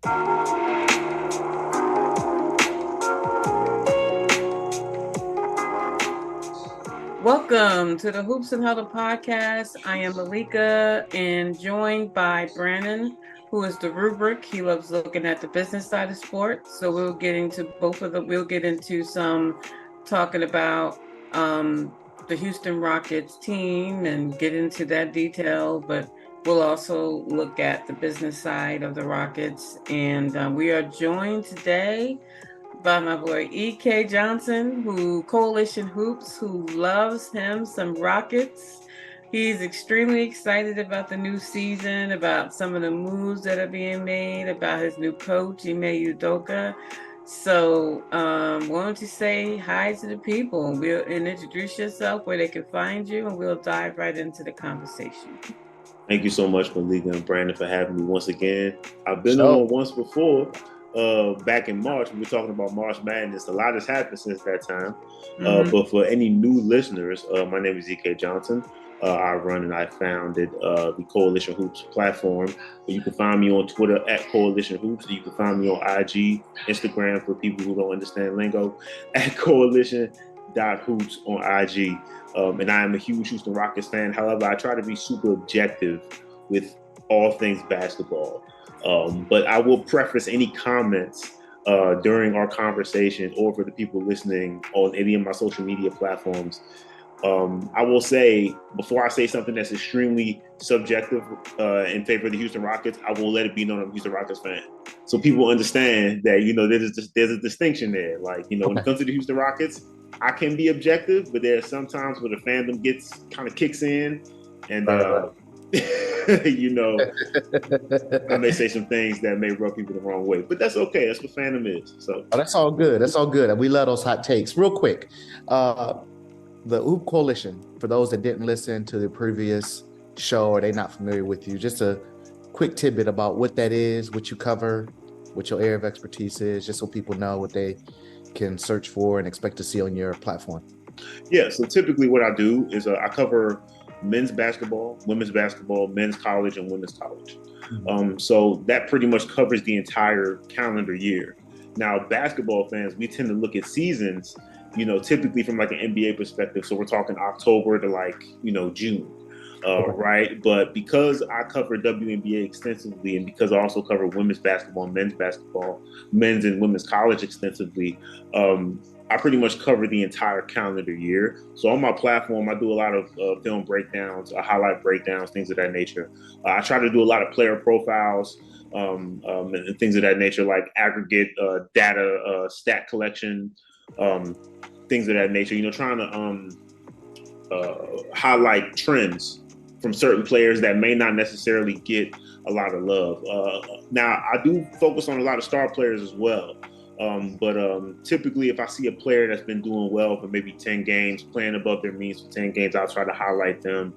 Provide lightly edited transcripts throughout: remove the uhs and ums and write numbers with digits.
Welcome to the Hoops&Huddle podcast. I am Malika and joined by Brandon, who is the rubric. He loves looking at the business side of sports. So we'll get into both of them. We'll get into some talking about the Houston Rockets team and get into that detail, but we'll also look at the business side of the Rockets. And we are joined today by my boy E.K. Johnson, who Coalition Hoops, who loves him some Rockets. He's extremely excited about the new season, about some of the moves that are being made, about his new coach, Ime Udoka. So why don't you say hi to the people and introduce yourself, where they can find you, and we'll dive right into the conversation. Thank you so much, Malika and Brandon, for having me once again. I've been on once before, back in March. We were talking about March Madness. A lot has happened since that time. But for any new listeners, my name is E.K. Johnson. I run and I founded the Coalition Hoops platform. You can find me on Twitter at Coalition Hoops. You can find me on IG, Instagram for people who don't understand lingo, at Coalition.Hoops on IG. And I am a huge Houston Rockets fan. However, I try to be super objective with all things basketball. But I will preface any comments during our conversation or for the people listening on any of my social media platforms. I will say, before I say something that's extremely subjective in favor of the Houston Rockets, I will let it be known I'm a Houston Rockets fan. So people understand that, there's a distinction there. Like, when it comes to the Houston Rockets, I can be objective, but there are some times where the fandom kicks in and, I may say some things that may rub people the wrong way, but that's okay. That's what fandom is. So that's all good. That's all good. We love those hot takes. Real quick, the Hoop Coalition, for those that didn't listen to the previous show or they're not familiar with you, just a quick tidbit about what that is, what you cover, what your area of expertise is, just so people know what they can search for and expect to see on your platform. Yeah, so typically what I do is I cover men's basketball, women's basketball, men's college, and women's college. Mm-hmm. So that pretty much covers the entire calendar year. Now, basketball fans, we tend to look at seasons, typically from like an NBA perspective. So we're talking October to June. Right. But because I cover WNBA extensively, and because I also cover women's basketball, men's and women's college extensively, I pretty much cover the entire calendar year. So on my platform, I do a lot of film breakdowns, highlight breakdowns, things of that nature. I try to do a lot of player profiles and things of that nature, like aggregate data, stat collection, things of that nature, trying to highlight trends from certain players that may not necessarily get a lot of love. Now, I do focus on a lot of star players as well. But typically, if I see a player that's been doing well for maybe 10 games, playing above their means for 10 games, I'll try to highlight them.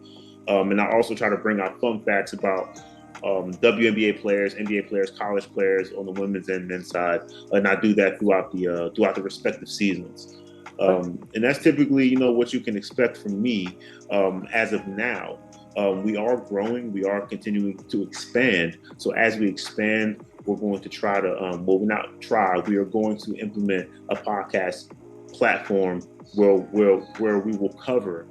And I also try to bring out fun facts about WNBA players, NBA players, college players on the women's and men's side. And I do that throughout the respective seasons. And that's typically, what you can expect from me as of now. We are growing. We are continuing to expand. So as we expand, we're going to try to, we are going to implement a podcast platform where we will cover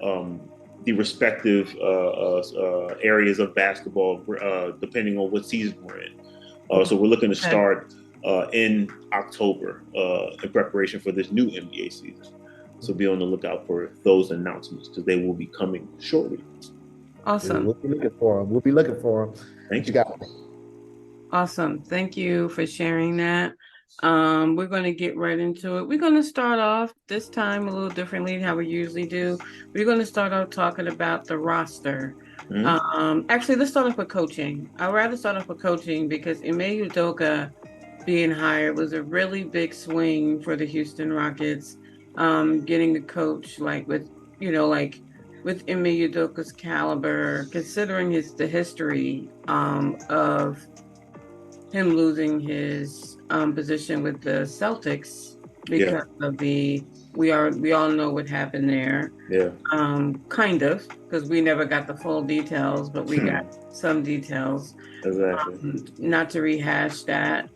the respective areas of basketball depending on what season we're in. So we're looking to start in October in preparation for this new NBA season. So be on the lookout for those announcements because they will be coming shortly. Awesome. We'll be looking for them. Thank you. Awesome. Thank you for sharing that. We're going to get right into it. We're going to start off this time a little differently than how we usually do. We're going to start off talking about the roster. Mm-hmm. Actually, let's start off with coaching. I'd rather start off with coaching because Ime Udoka being hired was a really big swing for the Houston Rockets. Getting a coach with Ime Udoka's caliber, considering the history of him losing his position with the Celtics because of we all know what happened there. Yeah. Kind of, because we never got the full details, but we got some details. Exactly. Not to rehash that.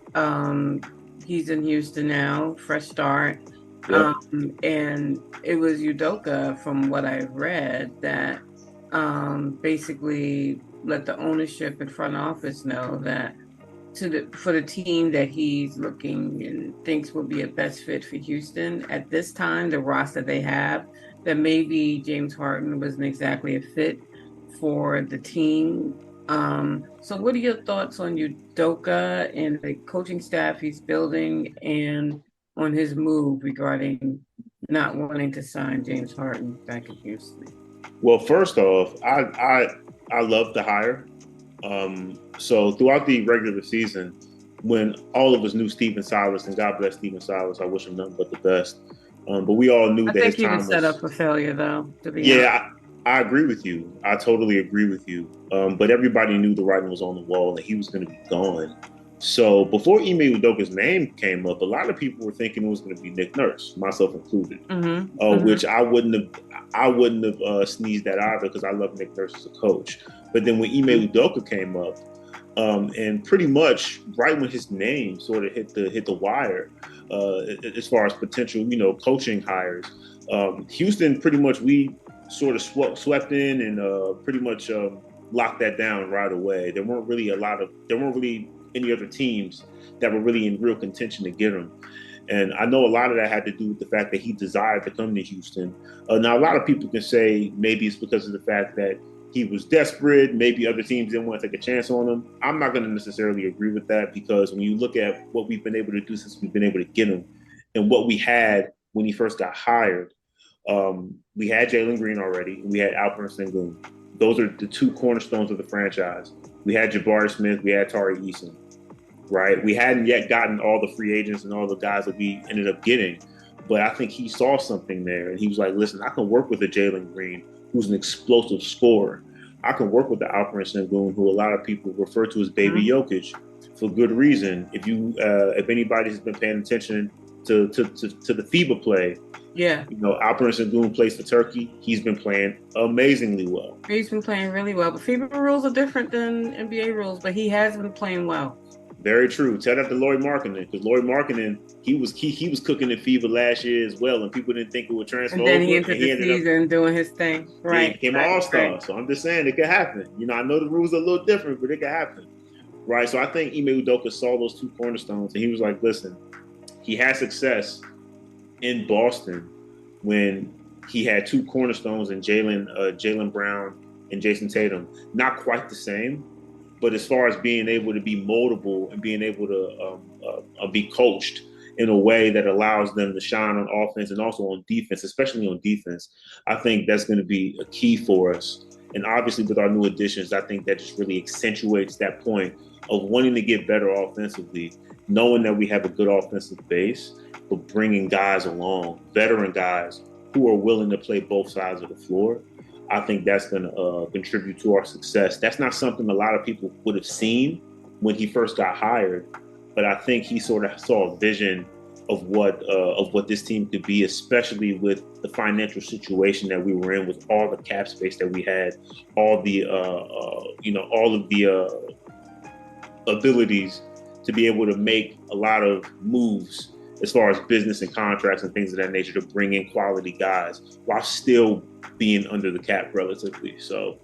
He's in Houston now, fresh start. Yep. And it was Udoka, from what I read, that basically let the ownership and front office know that for the team that he's looking and thinks will be a best fit for Houston at this time, the roster they have, that maybe James Harden wasn't exactly a fit for the team. So what are your thoughts on Udoka and the coaching staff he's building, and on his move regarding not wanting to sign James Harden back in Houston? Well, first off, I love the hire. So throughout the regular season, when all of us knew Stephen Silas, and God bless Stephen Silas, I wish him nothing but the best. But we all knew I that his think he was time set up was. for failure, though, to be honest. Yeah, I agree with you. I totally agree with you. But everybody knew the writing was on the wall that he was going to be gone. So before Ime Udoka's name came up, a lot of people were thinking it was going to be Nick Nurse, myself included. Which I wouldn't have sneezed at either, because I love Nick Nurse as a coach. But then when Ime Udoka came up, and pretty much right when his name sort of hit the wire, as far as potential, coaching hires, Houston, pretty much we sort of swept in and pretty much locked that down right away. There weren't really any other teams that were really in real contention to get him. And I know a lot of that had to do with the fact that he desired to come to Houston. Now, a lot of people can say maybe it's because of the fact that he was desperate. Maybe other teams didn't want to take a chance on him. I'm not going to necessarily agree with that, because when you look at what we've been able to do since we've been able to get him, and what we had when he first got hired, we had Jalen Green already, and we had Alperen Sengun. Those are the two cornerstones of the franchise. We had Jabari Smith, we had Tari Eason, right? We hadn't yet gotten all the free agents and all the guys that we ended up getting, but I think he saw something there, and he was like, listen, I can work with a Jalen Green, who's an explosive scorer. I can work with the Alperen Sengun, who a lot of people refer to as Baby Jokic, for good reason. If anybody has been paying attention to the FIBA play, yeah, Alperen Sengun plays for Turkey. He's been playing amazingly well. He's been playing really well, but FIBA rules are different than NBA rules, but he has been playing well. Very true. Tell that to Lloyd Markkinen, because Lloyd Markkinen, he was cooking in FIBA last year as well, and people didn't think it would transfer and then over. He ended the season doing his thing. Right. He became an all-star. So I'm just saying it could happen. I know the rules are a little different, but it could happen. Right. So I think Ime Udoka saw those two cornerstones, and he was like, listen, he had success in Boston when he had two cornerstones in Jaylen Brown and Jason Tatum. Not quite the same, but as far as being able to be moldable and being able to be coached in a way that allows them to shine on offense and also on defense, especially on defense, I think that's going to be a key for us. And obviously with our new additions, I think that just really accentuates that point of wanting to get better offensively, knowing that we have a good offensive base, but bringing guys along, veteran guys who are willing to play both sides of the floor. I think that's going to contribute to our success. That's not something a lot of people would have seen when he first got hired, but I think he sort of saw a vision of what this team could be, especially with the financial situation that we were in, with all the cap space that we had, all of the abilities to be able to make a lot of moves as far as business and contracts and things of that nature, to bring in quality guys while still being under the cap relatively. So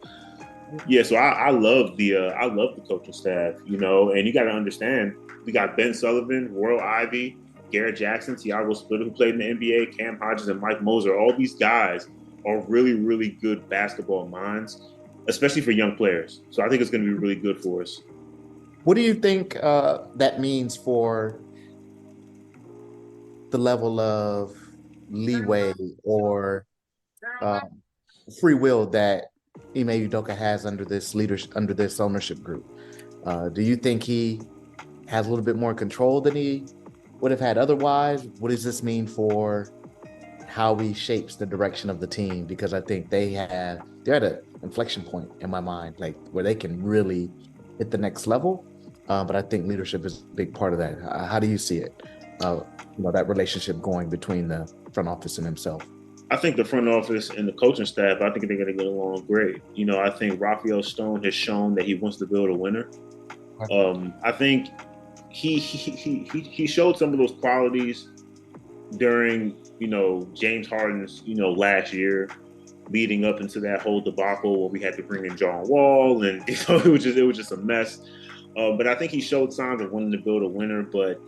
yeah, so I love the coaching staff, and you got to understand, we got Ben Sullivan, Royal Ivy, Garrett Jackson, Thiago Splitter, who played in the NBA, Cam Hodges, and Mike Moser. All these guys are really, really good basketball minds, especially for young players. So I think it's going to be really good for us. What do you think that means for the level of leeway or free will that Ime Udoka has under this ownership group? Do you think he has a little bit more control than he would have had otherwise? What does this mean for how he shapes the direction of the team? Because I think they're at an inflection point in my mind, like where they can really hit the next level. But I think leadership is a big part of that. How do you see it? That relationship going between the front office and himself? I think the front office and the coaching staff, I think they're going to get along great. You know, I think Rafael Stone has shown that he wants to build a winner. I think he showed some of those qualities during, you know, James Harden's, you know, last year, leading up into that whole debacle where we had to bring in John Wall, and you know, it was just a mess. But I think he showed signs of wanting to build a winner. But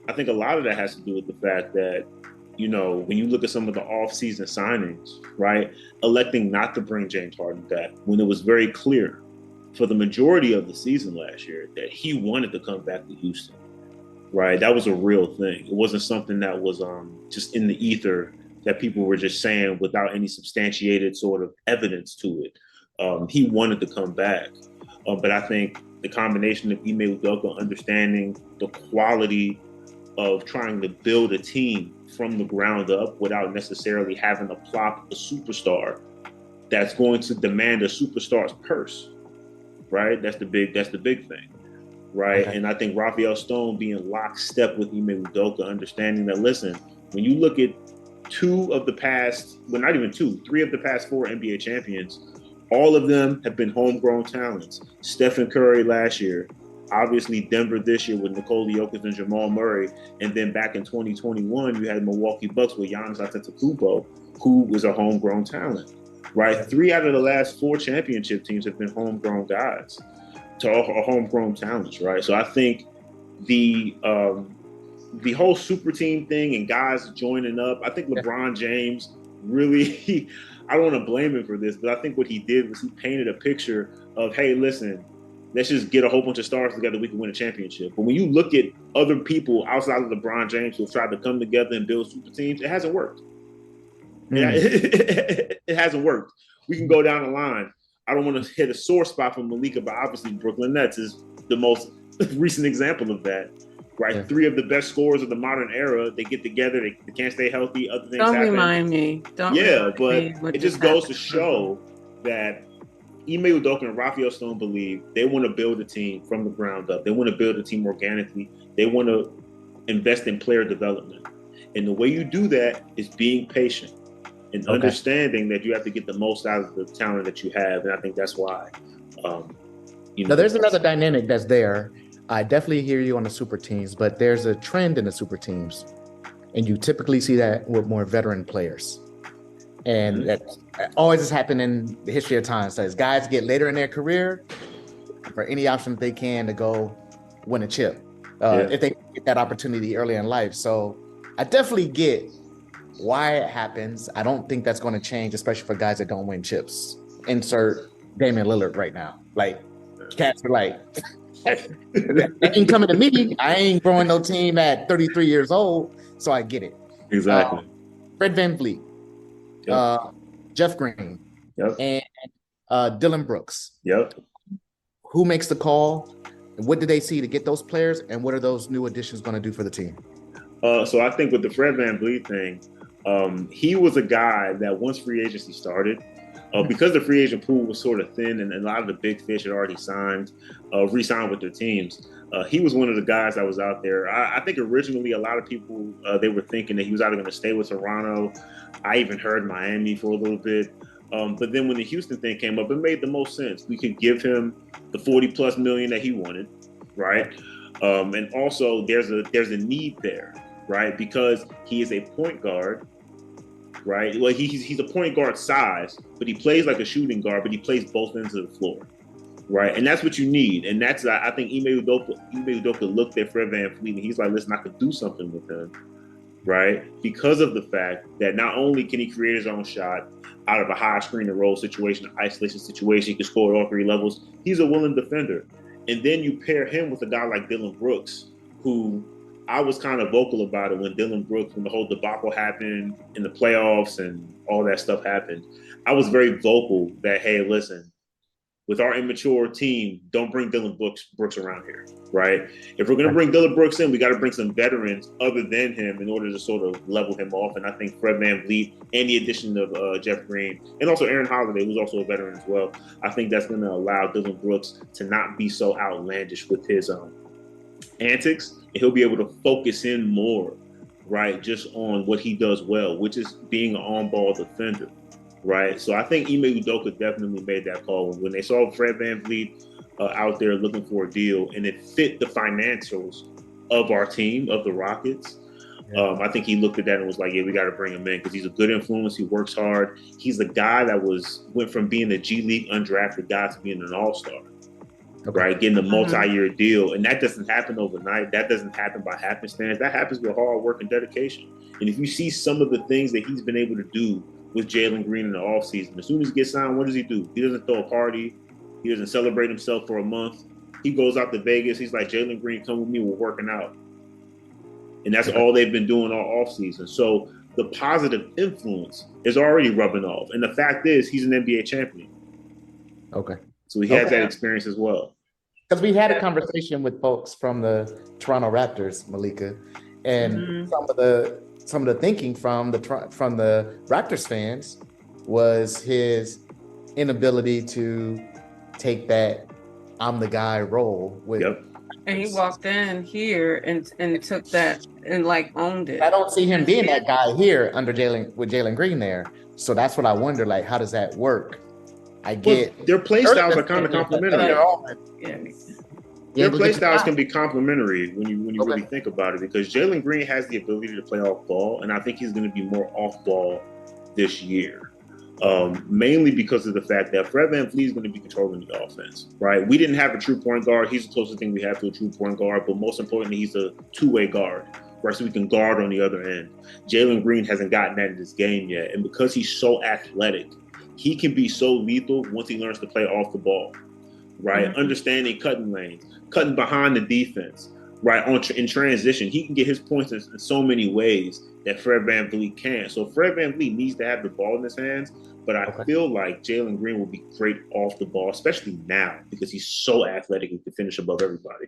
I think a lot of that has to do with the fact that, you know, when you look at some of the off-season signings, right, electing not to bring James Harden back when it was very clear for the majority of the season last year that he wanted to come back to Houston, right? That was a real thing. It wasn't something that was just in the ether that people were just saying without any substantiated sort of evidence to it. He wanted to come back. But I think the combination of Ime Udoka understanding the quality of trying to build a team from the ground up without necessarily having to plop a superstar that's going to demand a superstar's purse, right? That's the big thing, right? Okay. And I think Rafael Stone being lockstep with Ime Udoka, understanding that, listen, when you look at three of the past 4 NBA champions, all of them have been homegrown talents. Stephen Curry last year, obviously Denver this year with Nikola Jokic and Jamal Murray, and then back in 2021, you had Milwaukee Bucks with Giannis Antetokounmpo, who was a homegrown talent, right? 3 out of the last 4 championship teams have been homegrown guys, homegrown talents, right? So I think the whole super team thing and guys joining up, I think LeBron James really, I don't want to blame him for this, but I think what he did was he painted a picture of, hey, listen, let's just get a whole bunch of stars together, we can win a championship. But when you look at other people outside of LeBron James who have tried to come together and build super teams, it hasn't worked. It hasn't worked. We can go down the line. I don't want to hit a sore spot for Malika, but obviously Brooklyn Nets is the most recent example of that. Right, yeah. 3 of the best scorers of the modern era, they get together, they can't stay healthy, other things happen. Remind me. It just goes to show that Ime Udoka and Rafael Stone believe they want to build a team from the ground up. They want to build a team organically. They want to invest in player development. And the way you do that is being patient and understanding that you have to get the most out of the talent that you have. And I think that's why. Now, there's another dynamic that's there. I definitely hear you on the super teams, but there's a trend in the super teams, and you typically see that with more veteran players. And that always has happened in the history of time. So as guys get later in their career, for any option that they can to go win a chip, if they get that opportunity early in life. So I definitely get why it happens. I don't think that's going to change, especially for guys that don't win chips. Insert Damian Lillard right now. Like, cats are like... They ain't coming to me. I ain't growing no team at 33 years old, so I get it. Exactly. Fred Van Vleet, Jeff Green, and Dillon Brooks. Yep. Who makes the call? What do they see to get those players, and what are those new additions going to do for the team? So I think with the Fred Van Vleet thing, he was a guy that once free agency started, because the free agent pool was sort of thin and a lot of the big fish had already re-signed with their teams, he was one of the guys that was out there. I think originally a lot of people, they were thinking that he was either going to stay with Toronto. I even heard Miami for a little bit. But then when the Houston thing came up, it made the most sense. We could give him the $40+ million that he wanted, right? And also there's a need there, right? Because he is a point guard, right? Well, he's a point guard size, but he plays like a shooting guard, but he plays both ends of the floor, right? And that's what you need. And that's, I think Ime Udoka looked at Fred Van Vleet and he's like, listen, I could do something with him, right? Because of the fact that not only can he create his own shot out of a high screen and roll situation, an isolation situation, he can score at all 3 levels. He's a willing defender. And then you pair him with a guy like Dillon Brooks, who I was kind of vocal about it when the whole debacle happened in the playoffs and all that stuff happened. I was very vocal that, hey, listen, with our immature team, don't bring Dillon Brooks around here, right? If we're going to bring Dillon Brooks in, we got to bring some veterans other than him in order to sort of level him off. And I think Fred Van Vleet and the addition of Jeff Green and also Aaron Holiday, who's also a veteran as well, I think that's going to allow Dillon Brooks to not be so outlandish with his antics, and he'll be able to focus in more right? Just on what he does well, which is being an on-ball defender, right? So I think Ime Udoka definitely made that call when they saw Fred Van Vleet out there looking for a deal, and it fit the financials of our team, of the Rockets. I think he looked at that and was like, yeah, we got to bring him in because he's a good influence. He works hard. He's the guy that went from being a G League undrafted guy to being an all-star, right? Getting a multi-year deal. And that doesn't happen overnight. That doesn't happen by happenstance. That happens with hard work and dedication. And if you see some of the things that he's been able to do with Jalen Green in the offseason, as soon as he gets signed, what does he do? He doesn't throw a party. He doesn't celebrate himself for a month. He goes out to Vegas. He's like, Jalen Green, come with me. We're working out. And that's all they've been doing all offseason. So the positive influence is already rubbing off. And the fact is, he's an NBA champion. Okay. So he has that experience as well. Because we had a conversation with folks from the Toronto Raptors, Malika, and some of the thinking from the Raptors fans was his inability to take that "I'm the guy" role with. And he walked in here and took that and like owned it. I don't see him being that guy here with Jalen Green there. So that's what I wonder, like, how does that work? Their play styles are kind of complementary. Their play styles can be complementary when you really think about it, because Jalen Green has the ability to play off ball, and I think he's going to be more off ball this year. Mainly because of the fact that Fred Van Vleet is going to be controlling the offense, right? We didn't have a true point guard. He's the closest thing we have to a true point guard, but most importantly, he's a two-way guard, right? So we can guard on the other end. Jalen Green hasn't gotten that in this game yet, and because he's so athletic, he can be so lethal once he learns to play off the ball, right? Understanding cutting lanes, cutting behind the defense, right? In transition, he can get his points in so many ways that Fred Van Vleet can't. So Fred Van Vleet needs to have the ball in his hands, but I feel like Jalen Green will be great off the ball, especially now, because he's so athletic and can finish above everybody.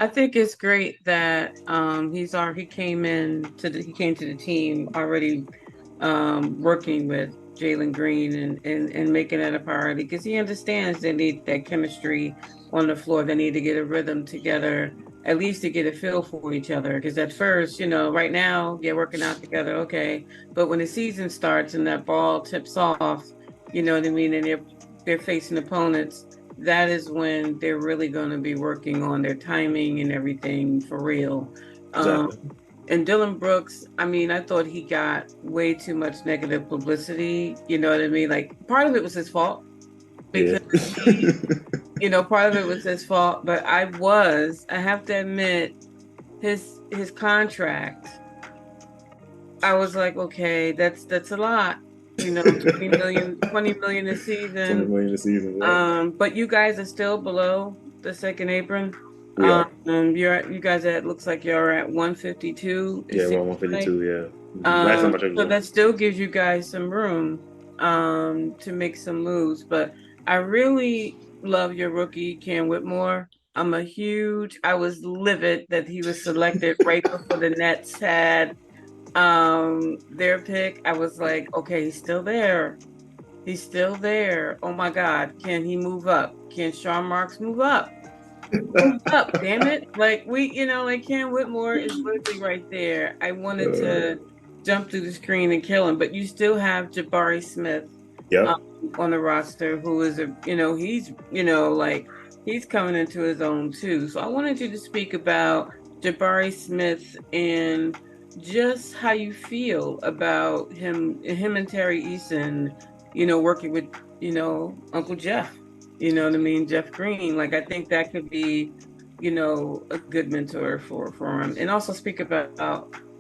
I think it's great that he came to the team already working with Jalen Green and making that a priority, because he understands they need that chemistry on the floor. They need to get a rhythm together, at least to get a feel for each other. Because at first, right now, working out together, okay. But when the season starts and that ball tips off, you know what I mean, and they're facing opponents, that is when they're really going to be working on their timing and everything for real. Exactly. And Dillon Brooks, I mean, I thought he got way too much negative publicity. You know what I mean? Like, part of it was his fault. Because part of it was his fault. But I have to admit, his contract, I was like, okay, that's a lot. $20 million a season. $20 million a season. Yeah. But you guys are still below the second apron. Yeah. You guys looks like you're at 152. Yeah, 152. Last time I checked. So that still gives you guys some room to make some moves. But I really love your rookie, Cam Whitmore. I was livid that he was selected right before the Nets had their pick. I was like, okay, he's still there. Oh my God, can he move up? Can Sean Marks move up? Up, damn it. Like Cam Whitmore is literally right there. I wanted to jump through the screen and kill him, but you still have Jabari Smith on the roster, who is he's coming into his own too. So I wanted you to speak about Jabari Smith and just how you feel about him and Terry Eason, working with, Uncle Jeff. You know what I mean? Jeff Green. Like, I think that could be, a good mentor for him. And also speak about,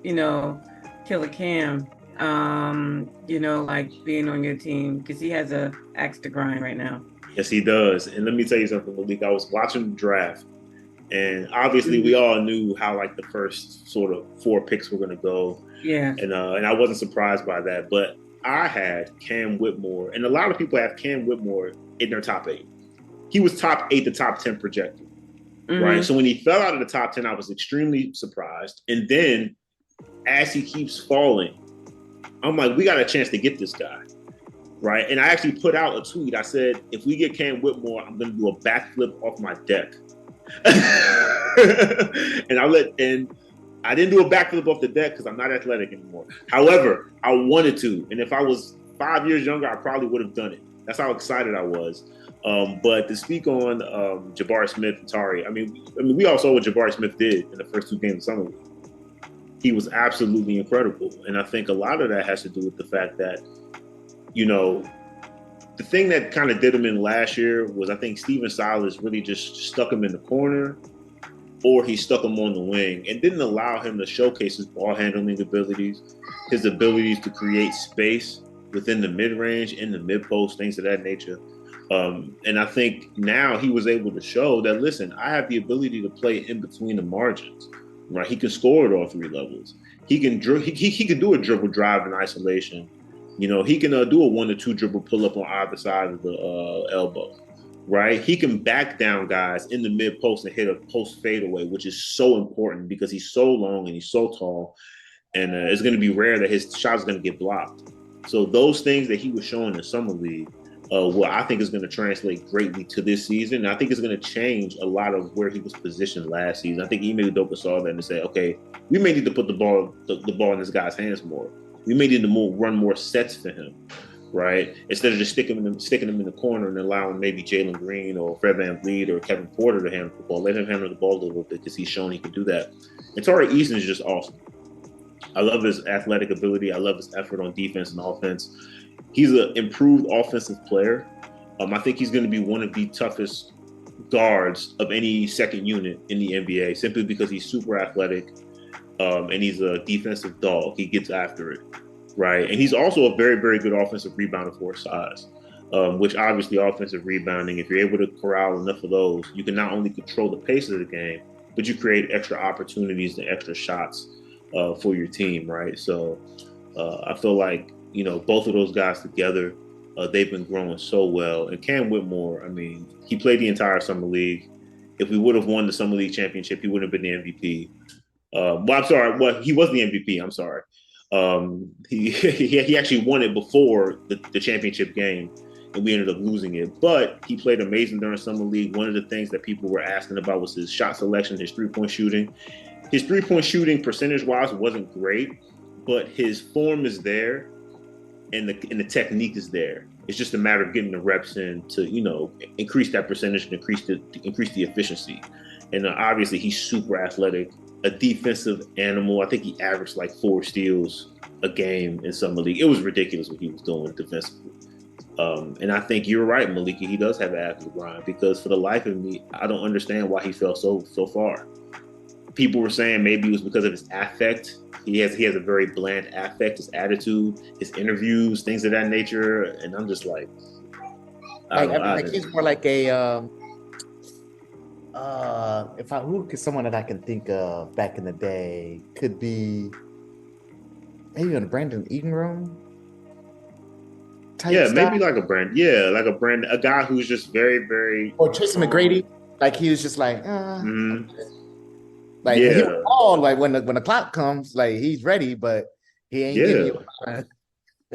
Killer Cam, like being on your team, because he has a axe to grind right now. Yes, he does. And let me tell you something, Malik. I was watching the draft, and obviously we all knew how like the first sort of 4 picks were going to go. Yeah. And I wasn't surprised by that, but I had Cam Whitmore, and a lot of people have Cam Whitmore in their top 8. He was top 8 to top 10 projected, right? So when he fell out of the top 10, I was extremely surprised. And then as he keeps falling, I'm like, we got a chance to get this guy, right? And I actually put out a tweet. I said, if we get Cam Whitmore, I'm going to do a backflip off my deck. And I didn't do a backflip off the deck because I'm not athletic anymore. However, I wanted to. And if I was 5 years younger, I probably would have done it. That's how excited I was. But to speak on Jabari Smith and Tari, I mean, we all saw what Jabari Smith did in the first 2 games of Summer League. He was absolutely incredible. And I think a lot of that has to do with the fact that, you know, the thing that kind of did him in last year was I think Steven Silas really just stuck him in the corner, or he stuck him on the wing and didn't allow him to showcase his ball handling abilities, his abilities to create space within the mid-range, in the mid-post, things of that nature. And I think now he was able to show that, listen, I have the ability to play in between the margins, right? He can score at all 3 levels. He can he can do a dribble drive in isolation. You know, he can do a 1 or 2 dribble pull up on either side of the elbow, right? He can back down guys in the mid post and hit a post fadeaway, which is so important because he's so long and he's so tall, and it's going to be rare that his shot is going to get blocked. So those things that he was showing in Summer League, what I think is going to translate greatly to this season. And I think it's going to change a lot of where he was positioned last season. I think Ime Udoka saw that and said, okay, we may need to put the ball in this guy's hands more. We may need to run more sets for him, right? Instead of just sticking him in the corner and allowing maybe Jalen Green or Fred Van Vleet or Kevin Porter to handle the ball. Let him handle the ball a little bit because he's shown he can do that. And Tari Eason is just awesome. I love his athletic ability. I love his effort on defense and offense. He's an improved offensive player. I think he's going to be one of the toughest guards of any second unit in the NBA, simply because he's super athletic, and he's a defensive dog. He gets after it, right? And he's also a very, very good offensive rebounder for his size, which obviously offensive rebounding, if you're able to corral enough of those, you can not only control the pace of the game, but you create extra opportunities and extra shots for your team, right? So I feel like, you know, both of those guys together, they've been growing so well. And Cam Whitmore, I mean, he played the entire Summer League. If we would have won the Summer League championship, he wouldn't have been the MVP. I'm sorry. Well, he was the MVP. I'm sorry. He actually won it before the championship game, and we ended up losing it. But he played amazing during Summer League. One of the things that people were asking about was his shot selection, his three-point shooting. His three-point shooting percentage-wise wasn't great, but his form is there, and the technique is there. It's just a matter of getting the reps in to, you know, increase that percentage and increase the efficiency. And obviously, he's super athletic, a defensive animal. I think he averaged like 4 steals a game in Summer League. It was ridiculous what he was doing defensively. And I think you're right, Malika. He does have an athlete grind, because for the life of me, I don't understand why he fell so far. People were saying maybe it was because of his affect. He has a very bland affect, his attitude, his interviews, things of that nature. And I'm just like, he's more like a someone that I can think of back in the day could be maybe on Brandon Ingram. Yeah, maybe like a guy who's just very, very. Or Tracy McGrady, like he was just like, like yeah. he was all like when the clock comes, like he's ready, but he ain't giving you a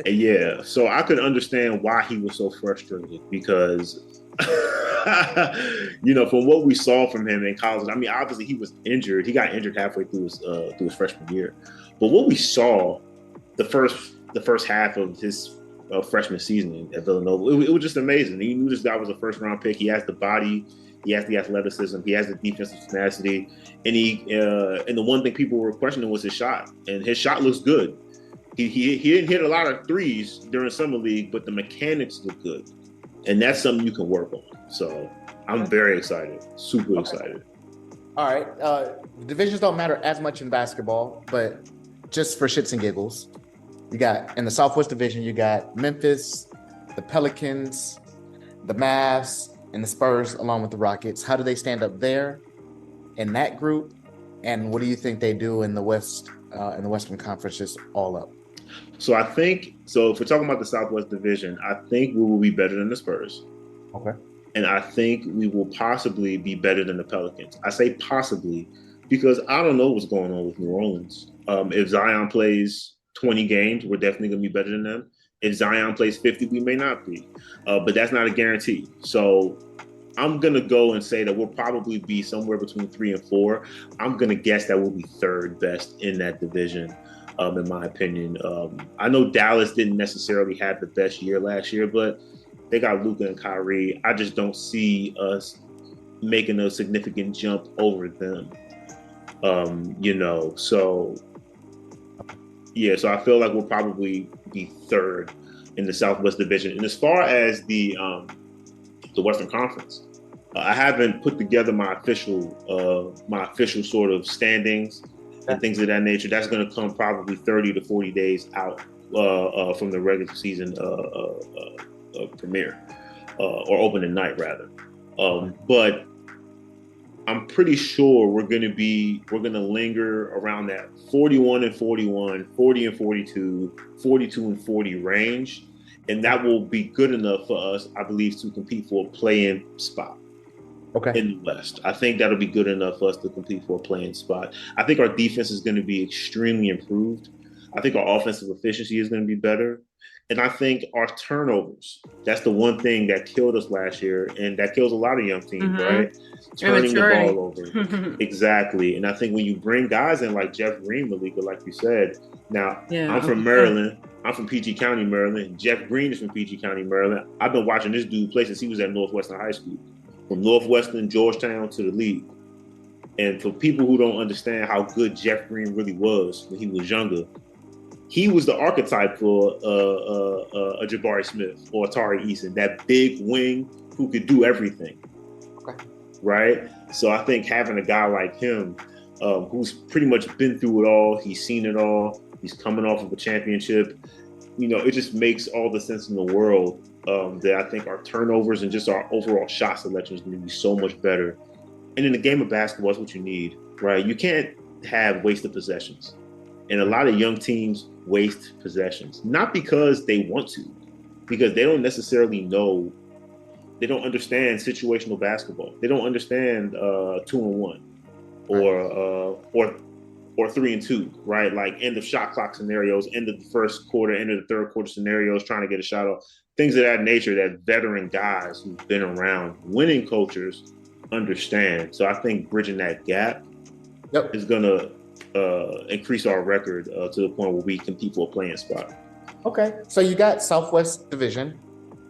Yeah, so I could understand why he was so frustrated, because you know, from what we saw from him in college, I mean, obviously he was injured. He got injured halfway through his freshman year, but what we saw the first half of his freshman season at Villanova, it was just amazing. He knew this guy was a first round pick. He has the body, he has the athleticism, he has the defensive tenacity, and and the one thing people were questioning was his shot, and his shot looks good. He didn't hit a lot of threes during Summer League, but the mechanics look good, and that's something you can work on. So I'm very excited, super excited. All right, divisions don't matter as much in basketball, but just for shits and giggles, you got in the Southwest Division, you got Memphis, the Pelicans, the Mavs, and the Spurs, along with the Rockets. How do they stand up there in that group? And what do you think they do in the West, in the Western Conference, just all up? So if we're talking about the Southwest Division, I think we will be better than the Spurs. Okay. And I think we will possibly be better than the Pelicans. I say possibly because I don't know what's going on with New Orleans. If Zion plays 20 games, we're definitely going to be better than them. If Zion plays 50, we may not be. But that's not a guarantee. So I'm gonna go and say that we'll probably be somewhere between 3 and 4. I'm gonna guess that we'll be third best in that division, in my opinion. I know Dallas didn't necessarily have the best year last year, but they got Luka and Kyrie. I just don't see us making a significant jump over them. So yeah, so I feel like we'll probably be third in the Southwest Division. And as far as the Western Conference, I haven't put together my official sort of standings and things of that nature. That's going to come probably 30 to 40 days out from the regular season premiere or opening night rather. But I'm pretty sure we're going to linger around that 41 and 41, 40 and 42, 42 and 40 range. And that will be good enough for us, I believe, to compete for a play-in spot in the West. I think that'll be good enough for us to compete for a play-in spot. I think our defense is going to be extremely improved. I think our offensive efficiency is going to be better. And I think our turnovers, that's the one thing that killed us last year, and that kills a lot of young teams, right? Turning the ball over. Exactly. And I think when you bring guys in like Jeff Green, Malika, like you said, now I'm from Maryland. I'm from PG County, Maryland. Jeff Green is from PG County, Maryland. I've been watching this dude play since he was at Northwestern High School, from Northwestern, Georgetown to the league. And for people who don't understand how good Jeff Green really was when he was younger, he was the archetype for a Jabari Smith or Tari Eason, that big wing who could do everything. Okay. Right? So I think having a guy like him, who's pretty much been through it all, he's seen it all, he's coming off of a championship, it just makes all the sense in the world that I think our turnovers and just our overall shot selection is going to be so much better. And in the game of basketball, that's what you need, right? You can't have wasted possessions. And a lot of young teams waste possessions, not because they want to, because they don't necessarily know, they don't understand situational basketball. They don't understand 2-on-1 or 3-and-2, right? Like end of shot clock scenarios, end of the first quarter, end of the third quarter scenarios, trying to get a shot off, things of that nature that veteran guys who've been around, winning cultures understand. So I think bridging that gap is going to increase our record to the point where we compete for a playing spot. Okay, so you got Southwest Division.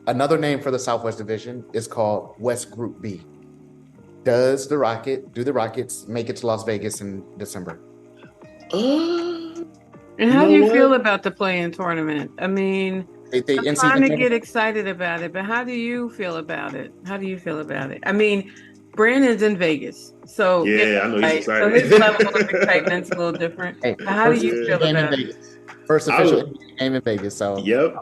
Another name for the Southwest Division is called West Group B. Do the Rockets make it to Las Vegas in December? And how do you feel about the play-in tournament? I mean, I'm trying to get excited about it, but how do you feel about it? I mean, Brandon's in Vegas, so I know he's excited. So his level of excitement's a little different. Hey, how do you feel about it? First official game in Vegas, so yep,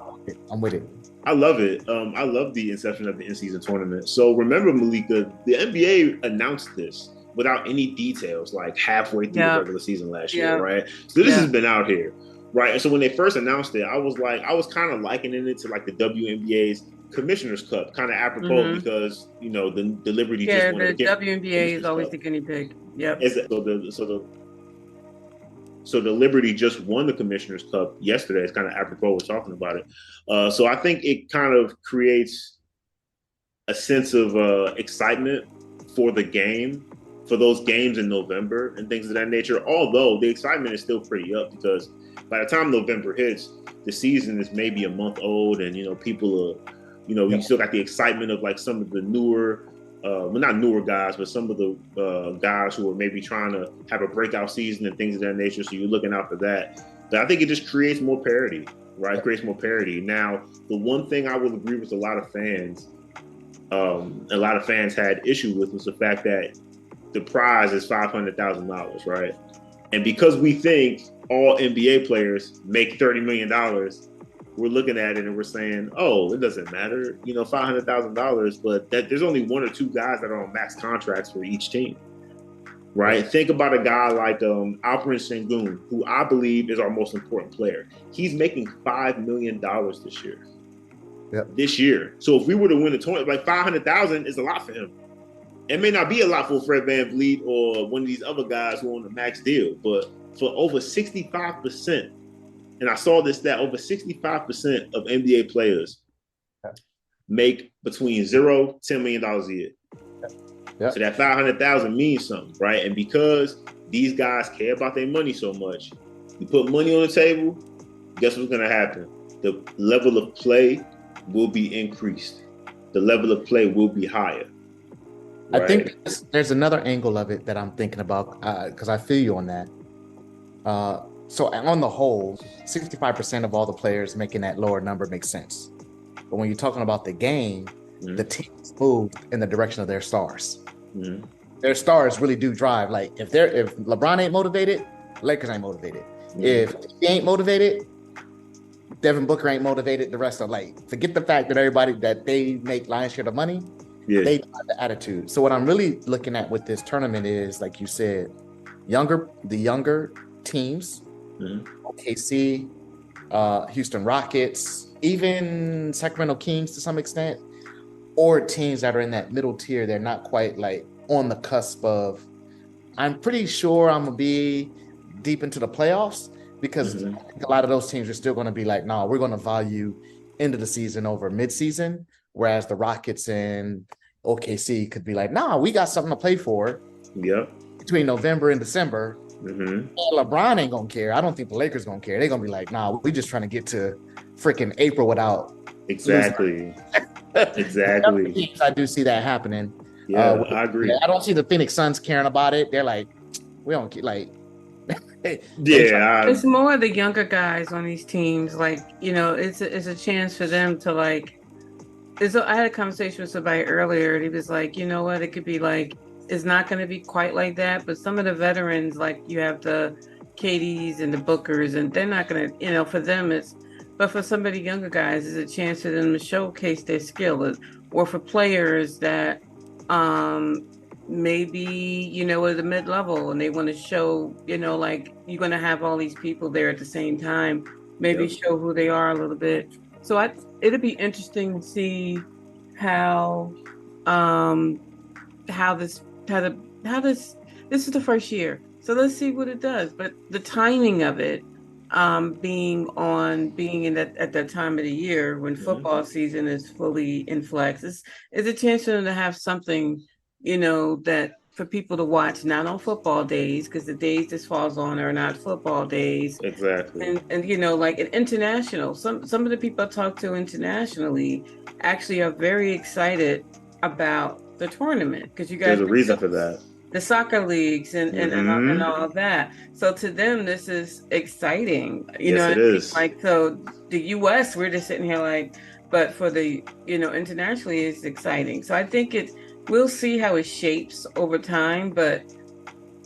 I'm with it. I love it. I love the inception of the in-season tournament. So remember, Malika, the NBA announced this without any details, like halfway through the regular season last year, right? So this has been out here, right? And so when they first announced it, I was kind of likening it to like the WNBA's Commissioner's Cup, kind of apropos because the Liberty just won the WNBA is always the guinea pig. Yep. So the Liberty just won the Commissioner's Cup yesterday. It's kind of apropos we're talking about it. So I think it kind of creates a sense of excitement for the game, for those games in November and things of that nature. Although the excitement is still pretty up because by the time November hits, the season is maybe a month old, and people are. You still got the excitement of like some of the newer, not newer guys, but some of the guys who are maybe trying to have a breakout season and things of that nature. So you're looking out for that. But I think it just creates more parity, right? It creates more parity. Now, the one thing I will agree with a lot of fans had issue with was the fact that the prize is $500,000, right? And because we think all NBA players make $30 million, we're looking at it and we're saying, oh, it doesn't matter, $500,000, but there's only one or two guys that are on max contracts for each team, right? Think about a guy like Alperen Sengun, who I believe is our most important player. He's making $5 million this year. Yep. This year. So if we were to win the tournament, like $500,000 is a lot for him. It may not be a lot for Fred Van Vleet or one of these other guys who are on the max deal, but for over 65%, and I saw this stat, over 65% of NBA players make between $0 to $10 million a year. Yep. So that 500,000 means something, right? And because these guys care about their money so much, you put money on the table, guess what's going to happen? The level of play will be increased. The level of play will be higher. Right? I think there's another angle of it that I'm thinking about because I feel you on that. So on the whole, 65% of all the players making that lower number makes sense. But when you're talking about the game, the teams move in the direction of their stars. Their stars really do drive. Like if LeBron ain't motivated, Lakers ain't motivated. If he ain't motivated, Devin Booker ain't motivated. The rest are like, forget the fact that everybody that they make lion's share of money, they have the attitude. So what I'm really looking at with this tournament is, like you said, the younger teams, OKC, Houston Rockets, even Sacramento Kings to some extent, or teams that are in that middle tier. They're not quite like on the cusp of, I'm pretty sure I'm gonna be deep into the playoffs, because I think a lot of those teams are still going to be like, no, we're going to value end of the season over midseason. Whereas the Rockets and OKC could be like, nah, we got something to play for between November and December. And LeBron ain't going to care. I don't think the Lakers going to care. They're going to be like, nah, we just trying to get to freaking April without. Exactly. I do see that happening. Yeah, I agree. I don't see the Phoenix Suns caring about it. They're like, we don't care. Like, it's more the younger guys on these teams. Like, you know, it's a chance for them to like. I had a conversation with somebody earlier, and he was like, you know what, it could be like, it's not going to be quite like that, but some of the veterans, like you have the KDs and the Bookers, and they're not going to, you know, for them it's, but for some of the younger guys, it's a chance for them to showcase their skill, or for players that maybe, you know, at the mid-level and they want to show, you know, like you're going to have all these people there at the same time, maybe show who they are a little bit. So it'll be interesting to see how this is the first year. So let's see what it does. But the timing of it, being at that time of the year when football season is fully in flex, is a chance for them to have something, you know, that for people to watch, not on football days, because the days this falls on are not football days. Exactly. And you know, like an international, some of the people I talk to internationally actually are very excited about the tournament, because you guys, there's a reason for that. The soccer leagues and all of that. So to them, this is exciting. You know, it is. Like, so the US, we're just sitting here like, but for the, you know, internationally, it's exciting. So I think we'll see how it shapes over time. But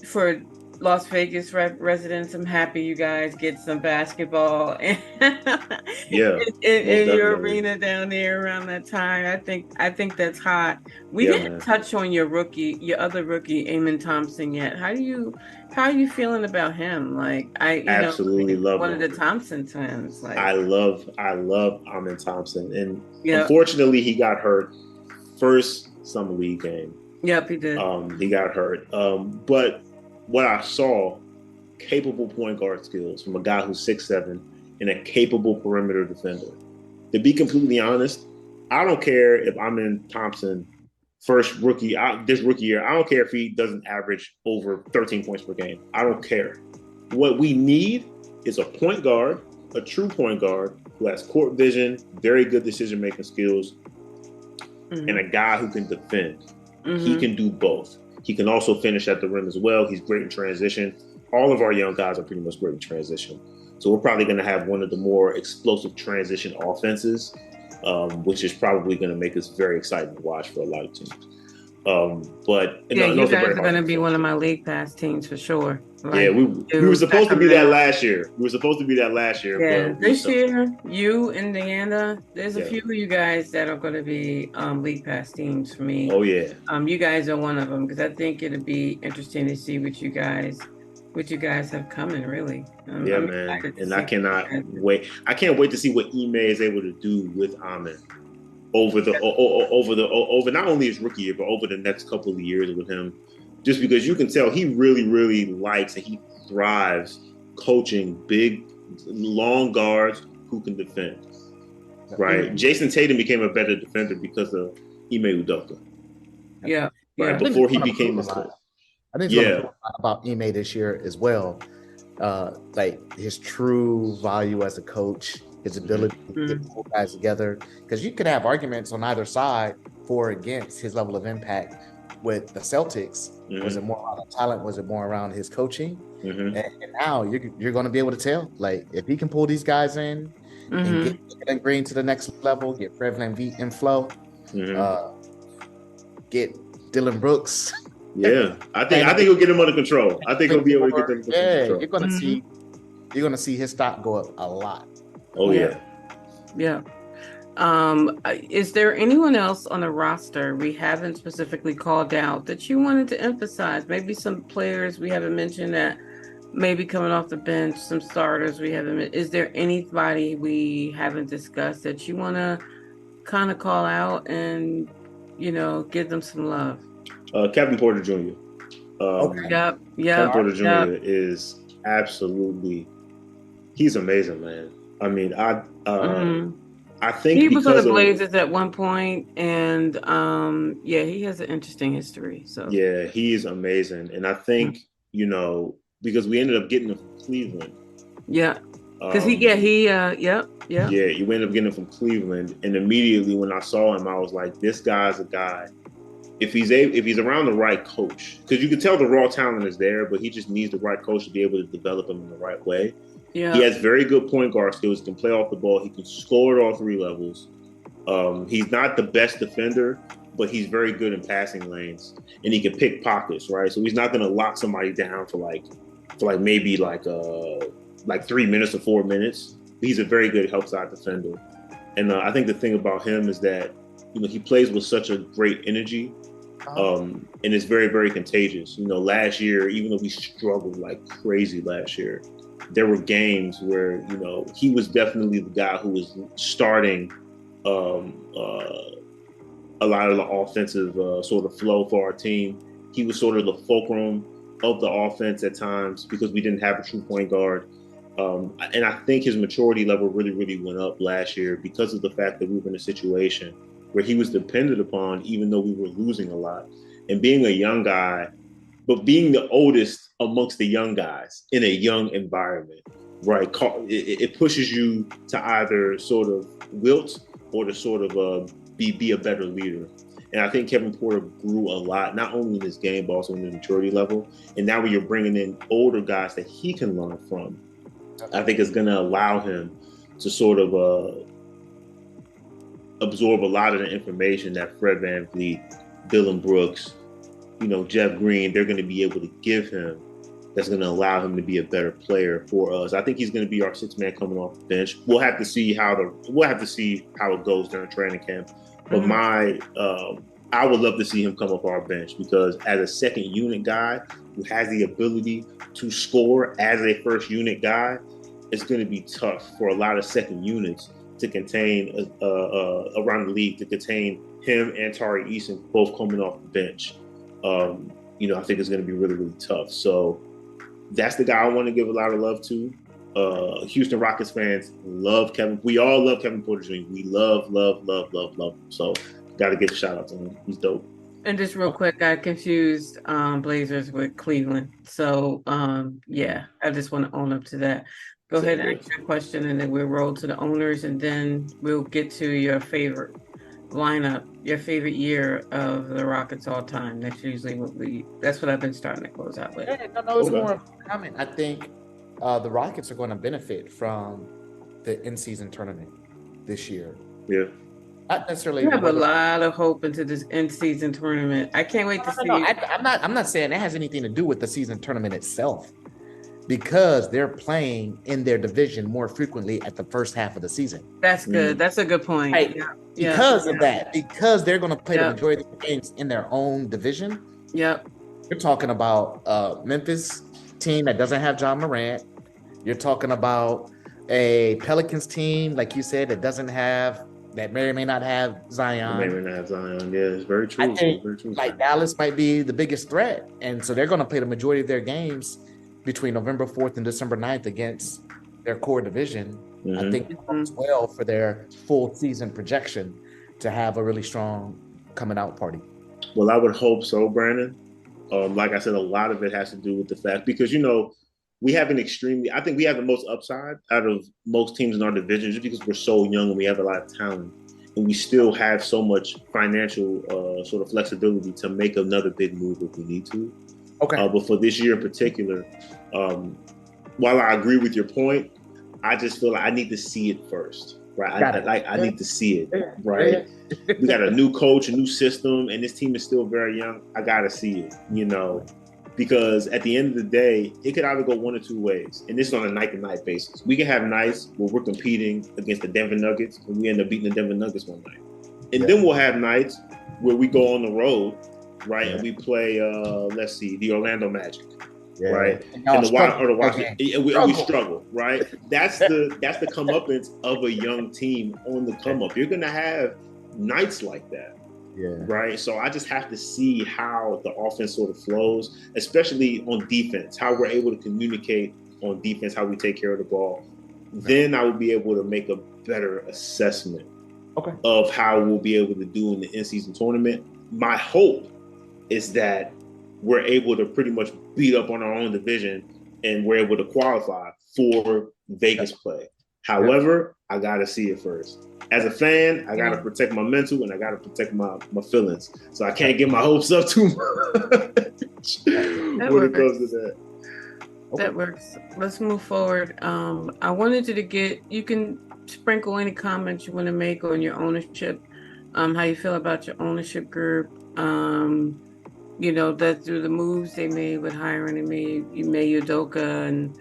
for Las Vegas residents, I'm happy you guys get some basketball in your arena down there around that time. I think that's hot. We didn't touch on your other rookie, Ime Thompson, yet. How are you feeling about him? Like, absolutely love one him. of the Thompson twins. Like, I love Ime Thompson, and unfortunately he got hurt first summer league game. Yep, he did. He got hurt. But what I saw, capable point guard skills from a guy who's 6'7" and a capable perimeter defender. To be completely honest, I don't care if I'm in Thompson this rookie year. I don't care if he doesn't average over 13 points per game. I don't care. What we need is a point guard, a true point guard who has court vision, very good decision-making skills, and a guy who can defend. He can do both. He can also finish at the rim as well. He's great in transition. All of our young guys are pretty much great in transition. So we're probably going to have one of the more explosive transition offenses, which is probably going to make us very exciting to watch for a lot of teams. You guys are going to be one of my league pass teams for sure. Like, we were supposed to be that last year. Yeah, this year, you, Indiana, there's a few of you guys that are going to be league pass teams for me. Oh yeah. You guys are one of them, because I think it'll be interesting to see what you guys have coming. Really. I'm man, and I cannot wait. I can't wait to see what Ime is able to do with Amin over not only his rookie year, but over the next couple of years with him. Just because you can tell he really, really likes and he thrives coaching big, long guards who can defend. Right? Jason Tatum became a better defender because of Ime Udoka. Yeah. right Yeah. before he became this coach. I think it's going to talk about Ime this year as well. Like his true value as a coach, his ability to get pull guys together. Because you could have arguments on either side for or against his level of impact with the Celtics. Was it more around the talent? Was it more around his coaching? And now you're going to be able to tell, like, if he can pull these guys in and get Dillon Green to the next level, get Fred Van Vleet in flow, get Dillon Brooks. Yeah, I think he'll get him under control. I think he'll be able to get them under control. You're gonna see his stock go up a lot. Oh yeah. Is there anyone else on the roster we haven't specifically called out that you wanted to emphasize? Maybe some players we haven't mentioned that maybe coming off the bench, some starters we haven't. Is there anybody we haven't discussed that you want to kind of call out and give them some love? Kevin Porter Jr. Kevin Porter Jr. is absolutely, he's amazing, man. I mean, I think he was on the Blazers at one point, and he has an interesting history. So yeah, he's amazing, and I think because we ended up getting him from Cleveland. Yeah, because you ended up getting him from Cleveland, and immediately when I saw him, I was like, this guy's a guy. If he's around the right coach, because you can tell the raw talent is there, but he just needs the right coach to be able to develop him in the right way. Yeah. He has very good point guard skills. He can play off the ball. He can score at all three levels. He's not the best defender, but he's very good in passing lanes, and he can pick pockets, right? So he's not going to lock somebody down for maybe 3 minutes or 4 minutes. He's a very good help side defender, and I think the thing about him is that he plays with such a great energy. And it's very, very contagious. Last year, even though we struggled like crazy last year, there were games where, he was definitely the guy who was starting a lot of the offensive sort of flow for our team. He was sort of the fulcrum of the offense at times because we didn't have a true point guard. And I think his maturity level really, really went up last year because of the fact that we were in a situation where he was depended upon, even though we were losing a lot. And being a young guy, but being the oldest amongst the young guys in a young environment, right? It pushes you to either sort of wilt or to sort of be a better leader. And I think Kevin Porter grew a lot, not only in his game, but also in the maturity level. And now when you're bringing in older guys that he can learn from, I think it's going to allow him to sort of absorb a lot of the information that Fred Van Vleet, Dillon Brooks, Jeff Green, they're going to be able to give him. That's going to allow him to be a better player for us. I think he's going to be our sixth man coming off the bench. We'll have to see how it goes during training camp. But I would love to see him come off our bench because as a second unit guy who has the ability to score as a first unit guy, it's going to be tough for a lot of second units to contain around the league, to contain him and Tari Eason both coming off the bench. I think it's going to be really, really tough. So that's the guy I want to give a lot of love to. Houston Rockets fans love Kevin. We all love Kevin Porter Jr. We love him. So got to give a shout out to him. He's dope. And just real quick, I confused Blazers with Cleveland. So I just want to own up to that. Go ahead and ask your question, and then we'll roll to the owners, and then we'll get to your favorite lineup, your favorite year of the Rockets all time. That's usually that's what I've been starting to close out with. Yeah, it's more of a comment. I think the Rockets are going to benefit from the in-season tournament this year. Yeah. Not necessarily. I have a lot of hope into this in-season tournament. I can't wait to see. I'm not saying that has anything to do with the season tournament itself, because they're playing in their division more frequently at the first half of the season. That's good. That's a good point. Right. Because of that, because they're going to play the majority of the games in their own division. Yep. You're talking about Memphis team that doesn't have John Morant. You're talking about a Pelicans team, like you said, that may or may not have Zion. May or may not have Zion. Yeah, it's very true. I think Dallas might be the biggest threat. And so they're going to play the majority of their games between November 4th and December 9th against their core division. I think it works well for their full season projection to have a really strong coming out party. Well, I would hope so, Brandon. Like I said, a lot of it has to do with the fact because we have I think we have the most upside out of most teams in our division just because we're so young and we have a lot of talent, and we still have so much financial sort of flexibility to make another big move if we need to. Okay. But for this year in particular, while I agree with your point, I just feel like I need to see it first. Right, I need to see it. Right, we got a new coach, a new system, and this team is still very young. I gotta see it, because at the end of the day, it could either go one or two ways, and this is on a night-to-night basis. We can have nights where we're competing against the Denver Nuggets, and we end up beating the Denver Nuggets one night, and then we'll have nights where we go on the road, right, and we play, let's see, the Orlando Magic. Yeah. Right, and we struggle. Right, that's the comeuppance of a young team on the come up. You're gonna have nights like that. Yeah. Right. So I just have to see how the offense sort of flows, especially on defense. How we're able to communicate on defense, how we take care of the ball. Then I will be able to make a better assessment of how we'll be able to do in the in-season tournament. My hope is that we're able to pretty much beat up on our own division and we're able to qualify for Vegas play. However, I got to see it first. As a fan, I got to protect my mental and I got to protect my feelings. So I can't get my hopes up too much when it comes to that. That works. Let's move forward. I wanted you can sprinkle any comments you want to make on your ownership, how you feel about your ownership group, that through the moves they made with hiring Ime Udoka and,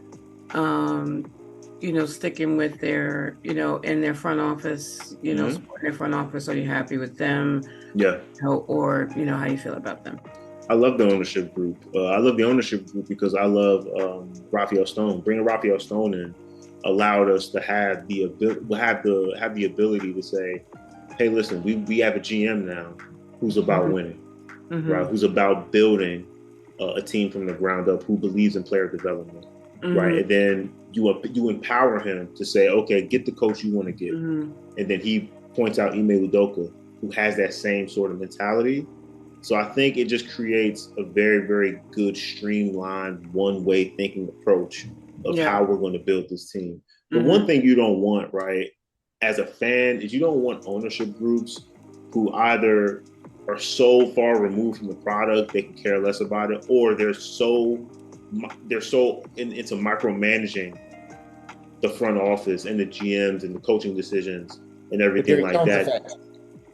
sticking with their, in their front office, supporting their front office. Are you happy with them? Yeah. Or, how you feel about them? I love the ownership group. I love the ownership group because I love Raphael Stone. Bringing Raphael Stone in allowed us to have the ability to say, hey, listen, we have a GM now who's about winning. Right, who's about building a team from the ground up, who believes in player development, right? And then you empower him to say, okay, get the coach you want to get, and then he points out Ime Udoka, who has that same sort of mentality. So I think it just creates a very, very good, streamlined, one-way thinking approach of how we're going to build this team. But one thing you don't want, right, as a fan, is you don't want ownership groups who either are so far removed from the product they can care less about it, or they're so into micromanaging the front office and the GMs and the coaching decisions and everything like that.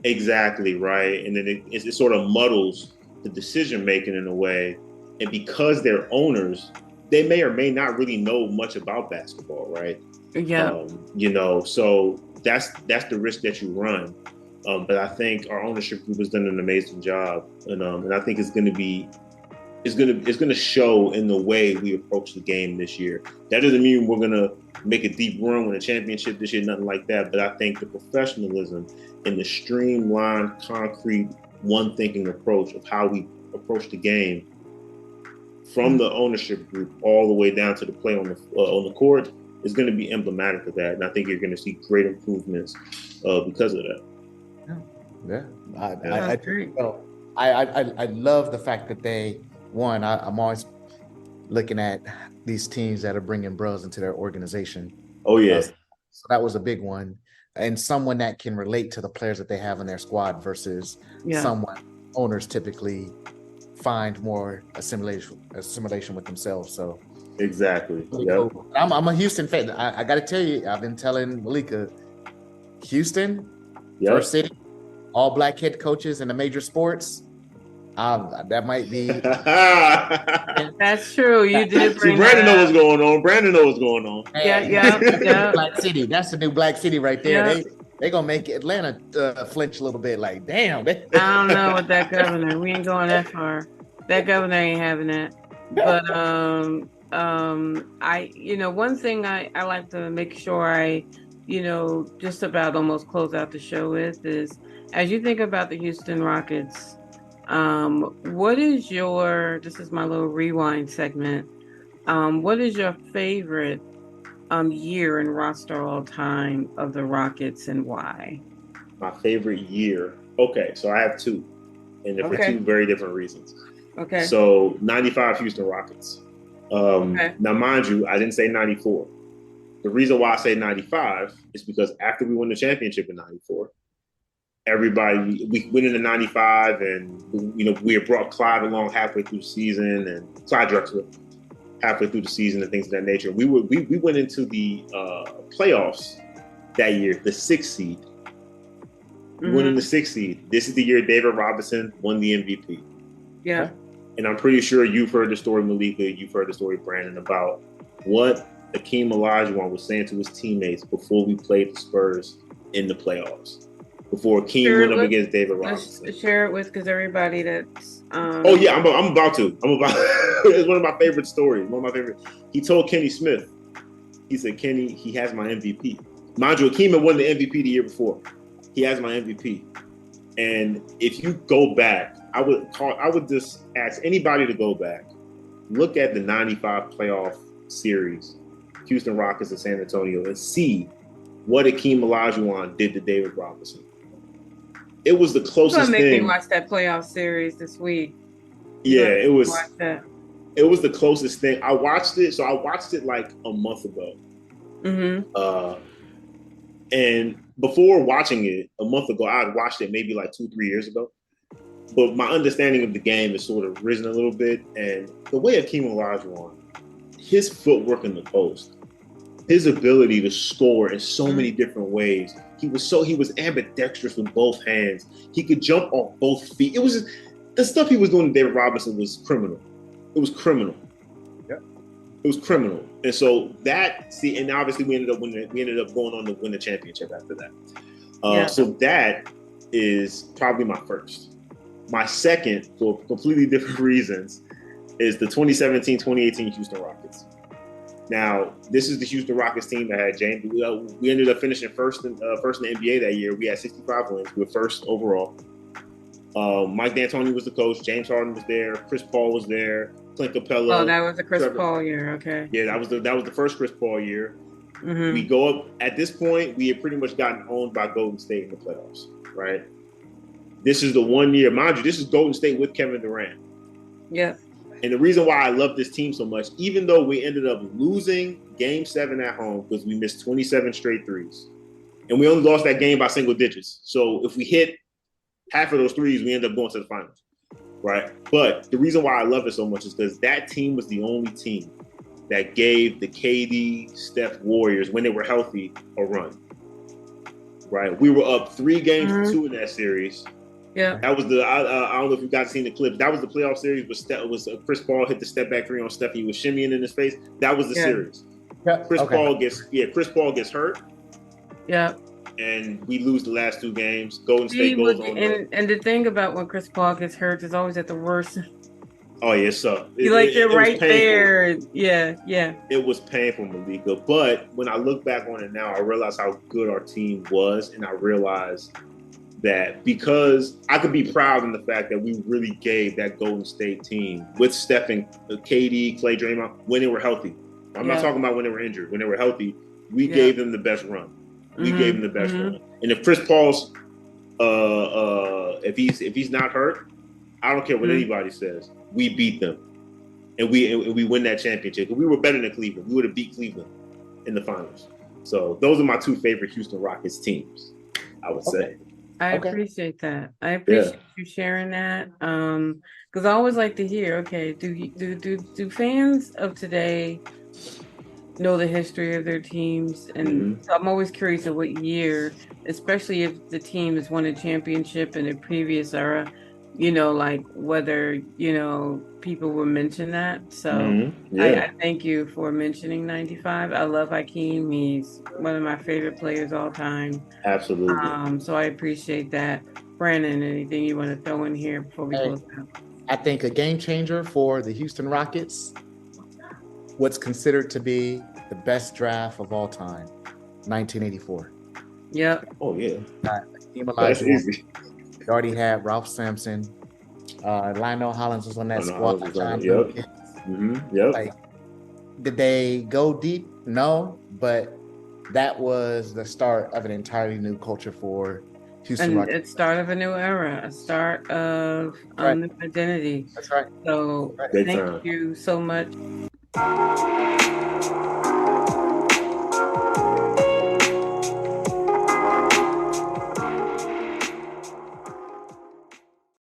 Exactly, right. And then it sort of muddles the decision making in a way. And because they're owners, they may or may not really know much about basketball, right? Yeah. So that's the risk that you run. But I think our ownership group has done an amazing job, and I think it's going to show in the way we approach the game this year. That doesn't mean we're going to make a deep run, win a championship this year, nothing like that. But I think the professionalism and the streamlined, concrete, one-thinking approach of how we approach the game, from the ownership group all the way down to the play on the court, is going to be emblematic of that. And I think you're going to see great improvements because of that. Yeah, I love the fact that I'm always looking at these teams that are bringing bros into their organization. Oh yeah. So that was a big one, and someone that can relate to the players that they have in their squad versus someone owners typically find more assimilation with themselves. So exactly. Really cool. I'm a Houston fan. I got to tell you, I've been telling Malika, Houston, first city, all black head coaches in the major sports. That might be. That's true. You did bring. See, Brandon knows what's going on. Brandon knows what's going on. Yeah. Black City. That's the new Black City right there. Yeah. They gonna make Atlanta flinch a little bit. Like, damn. I don't know with that governor. We ain't going that far. That governor ain't having that. But one thing I like to make sure I, just about almost close out the show with is, as you think about the Houston Rockets, what is this is my little rewind segment. What is your favorite year in roster all time of the Rockets and why? My favorite year. Okay, so I have two. and they're for two very different reasons. Okay. So 95 Houston Rockets. Okay. Now, mind you, I didn't say 94. The reason why I say 95 is because after we won the championship in 94, we went into 95, and we had brought Clyde along halfway through the season, and Clyde Drexler halfway through the season, and things of that nature. We went into the playoffs that year, the 6th seed. We went in the 6th seed. This is the year David Robinson won the MVP. Yeah. And I'm pretty sure you've heard the story, Malika. You've heard the story, Brandon, about what Akeem Olajuwon was saying to his teammates before we played the Spurs in the playoffs. Before Akeem went up against David Robinson. Share it with, because everybody that's. Oh yeah, I'm about to. It's one of my favorite stories. One of my favorite. He told Kenny Smith. He said, "Kenny, he has my MVP." Mind you, Akeem had won the MVP the year before. He has my MVP. And if you go back, I would just ask anybody to go back, look at the 95 playoff series, Houston Rockets and San Antonio, and see what Akeem Olajuwon did to David Robinson. It was the closest thing. Make me watch that playoff series this week. Yeah, it was. It was the closest thing. I watched it. So I watched it like a month ago. Mm-hmm. And before watching it a month ago, I had watched it maybe like 2-3 years ago. But my understanding of the game has sort of risen a little bit. And the way Akeem Olajuwon, his footwork in the post, his ability to score in so many different ways. He was ambidextrous with both hands. He could jump off both feet. It was just, the stuff he was doing to David Robinson was criminal. It was criminal. Yeah. It was criminal. And so and obviously we ended up going on to win the championship after that. So that is probably my first. My second, for completely different reasons, is the 2017-2018 Houston Rockets. Now, this is the Houston Rockets team that had James. We ended up finishing first in the NBA that year. We had 65 wins. We were first overall. Mike D'Antoni was the coach. James Harden was there. Chris Paul was there. Clint Capella. Oh, that was the Chris Paul year. Okay. Yeah, that was the first Chris Paul year. Mm-hmm. We go up at this point. We had pretty much gotten owned by Golden State in the playoffs, right? This is the one year, mind you. This is Golden State with Kevin Durant. Yeah. And the reason why I love this team so much, even though we ended up losing Game 7 at home because we missed 27 straight threes, and we only lost that game by single digits. So if we hit half of those threes, we end up going to the finals, right? But the reason why I love it so much is because that team was the only team that gave the KD, Steph Warriors, when they were healthy, a run, right? We were up 3 games to 2 in that series. Yeah, that was I don't know if you guys seen the clip. That was the playoff series. Was Chris Paul hit the step back 3 on Steph? He was shimmying in his face. That was the series. Yeah. Chris Paul gets hurt. Yeah. And we lose the last 2 games. Golden State goes on. And the thing about when Chris Paul gets hurt is always at the worst. Oh yeah, so you're right there. Yeah. It was painful, Malika. But when I look back on it now, I realize how good our team was, and I realize that because I could be proud in the fact that we really gave that Golden State team with Steph and KD, Clay, Draymond, when they were healthy. I'm not talking about when they were injured. When they were healthy, we gave them the best run. We gave them the best run. And if Chris Paul's, if he's not hurt, I don't care what anybody says. We beat them, and we win that championship. We were better than Cleveland. We would have beat Cleveland in the finals. So those are my 2 favorite Houston Rockets teams, I would say. I appreciate that. I appreciate you sharing that. Because I always like to hear, okay, do fans of today know the history of their teams? And so I'm always curious of what year, especially if the team has won a championship in a previous era, like whether, people will mention that. So I thank you for mentioning 95. I love Hakeem. He's one of my favorite players all time. Absolutely. So I appreciate that. Brandon, anything you want to throw in here before we close out? I think a game changer for the Houston Rockets, what's considered to be the best draft of all time, 1984. Yep. Oh, yeah. That's easy. You already had Ralph Sampson. Lionel Hollins was on that squad. Yep. Like, did they go deep? No, but that was the start of an entirely new culture for Houston And Rockets. it's start of a new era, a start of Right. new identity. That's right. So Big thank time. you so much.